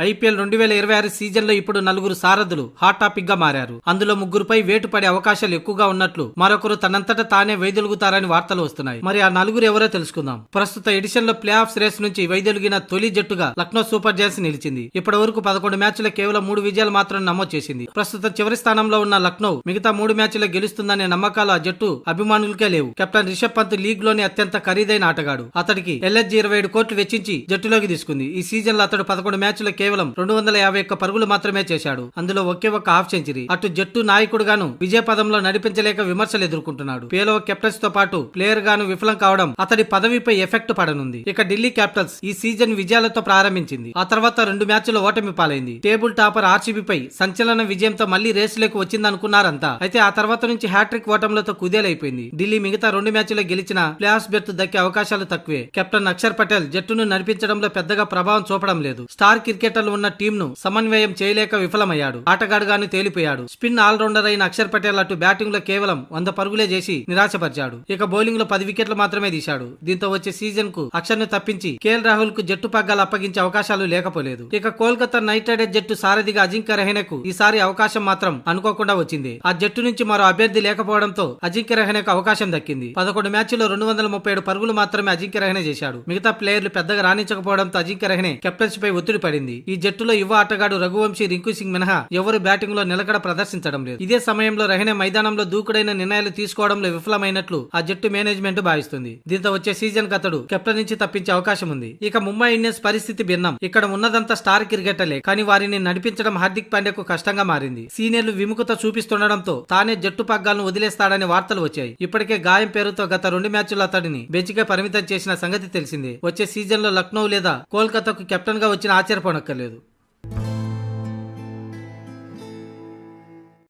IPL 2026 season లో ఇప్పుడు నలుగురు సారథులు హాట్ టాపిక్ గా మారారు. అందులో ముగ్గురుపై వేటు పడే అవకాశాలు ఎక్కువగా ఉన్నట్లు మరొకరు తనంతట తానే వైదొలుగుతారని వార్తలు వస్తున్నాయి. మరి ఆ నలుగురు ఎవరో తెలుసుకుందాం. ప్రస్తుత ఎడిషన్ లో ప్లే ఆఫ్స్ రేస్ నుంచి వైదొలిగిన తొలి జట్టుగా లక్నో సూపర్ జైంట్స్ నిలిచింది. ఇప్పటి వరకు 11 మ్యాచ్లో కేవలం 3 విజయాలు మాత్రం నమోదు చేసింది. ప్రస్తుతం చివరి స్థానంలో ఉన్న లక్నో మిగతా 3 మ్యాచ్లో గెలుస్తుందనే నమ్మకాలు ఆ జట్టు అభిమానులకే లేవు. కెప్టెన్ రిషబ్ పంత్ లీగ్ లోని అత్యంత ఖరీదైన ఆటగాడు. అతడికి LHG 27 కోట్లు వెచ్చించి జట్టులోకి తీసుకుంది. ఈ సీజన్ లో అతడు 11 మ్యాచ్లో కేవలం 251 పరుగులు మాత్రమే చేశాడు. అందులో ఒకే ఒక్క హాఫ్ సెంచరీ. అటు జట్టు నాయకుడుగాను విజయ పదంలో నడిపించలేక విమర్శలు ఎదుర్కొంటున్నాడు. పేలవ కెప్టెన్స్ తో పాటు ప్లేయర్ గాను విఫలం కావడం అతడి పదవిపై ఎఫెక్ట్ పడనుంది. ఇక ఢిల్లీ క్యాపిటల్స్ ఈ సీజన్ విజయాలతో ప్రారంభించింది. ఆ తర్వాత 2 మ్యాచ్ల్లో ఓటమి పాలైంది. టేబుల్ టాపర్ RCB పై సంచలన విజయంతో మళ్లీ రేసులోకి వచ్చిందనుకున్నారంతా. అయితే ఆ తర్వాత నుంచి హ్యాట్రిక్ ఓటములతో కుదేలైపోయింది. ఢిల్లీ మిగతా 2 మ్యాచ్లో గెలిచిన ప్లే ఆఫ్స్ బెర్త్ దక్కే అవకాశాలు తక్కువే. కెప్టెన్ అక్షర్ పటేల్ జట్టును నడిపించడంలో పెద్దగా ప్రభావం చూపడం లేదు. స్టార్ క్రికెటర్లు ఉన్న టీం ను సమన్వయం చేయలేక విఫలమయ్యాడు. ఆటగాడుగాను తేలిపోయాడు. స్పిన్ ఆల్రౌండర్ అయిన అక్షర్ పటేల్ అటు బ్యాటింగ్ లో కేవలం 100 పరుగులే చేసి నిరాశపరిచాడు. ఇక బౌలింగ్ లో 10 వికెట్లు మాత్రమే తీశాడు. దీంతో వచ్చే సీజన్ కు అక్షర్ ను తప్పించి KL రాహుల్ కు జట్టు పగ్గాలు అప్పగించే అవకాశాలు లేకపోలేదు. ఇక కోల్కతా నైట్ రైడర్స్ జట్టు సారథిగా అజింక్య రహానెకు ఈసారి అవకాశం మాత్రం అనుకోకుండా వచ్చింది. ఆ జట్టు నుంచి మరో అభ్యర్థి లేకపోవడంతో అజింక్య రహానెకు అవకాశం దక్కింది. 11 మ్యాచ్ల్లో 237 పరుగులు మాత్రమే అజింక్య రహానె చేశాడు. మిగతా ప్లేయర్లు పెద్దగా రాణించకపోవడంతో అజింక్య రహానె కెప్టెన్సీ పై ఒత్తిడి పడింది. ఈ జట్టులో యువ ఆటగాడు రఘువంశీ, రింకు సింగ్ మినహా ఎవరు బ్యాటింగ్ లో నిలకడ ప్రదర్శించడం లేదు. ఇదే సమయంలో రహానె మైదానంలో దూకుడైన నిర్ణయాలు తీసుకోవడంలో విఫలమైనట్లు ఆ జట్టు మేనేజ్మెంట్ భావిస్తుంది. దీంతో వచ్చే సీజన్ కు అతడు కెప్టెన్ నుంచి తప్పించే అవకాశం ఉంది. ఇక ముంబై ఇండియన్స్ పరిస్థితి భిన్నం. ఇక్కడ ఉన్నదంతా స్టార్ క్రికెటర్లే, కానీ వారిని నడిపించడం హార్దిక్ పాండ్యాకు కష్టంగా మారింది. సీనియర్లు విముఖత చూపిస్తుండడంతో తానే జట్టు పగ్గాలను వదిలేస్తాడని వార్తలు వచ్చాయి. ఇప్పటికే గాయం పేరుతో గత 2 మ్యాచ్ల్లో అతడిని బెంచ్కే పరిమితం చేసిన సంగతి తెలిసిందే. వచ్చే సీజన్ లో లక్నో లేదా కోల్కతాకు కెప్టెన్ గా వచ్చిన ఆశ్చర్యపోనక్కర్లేదు.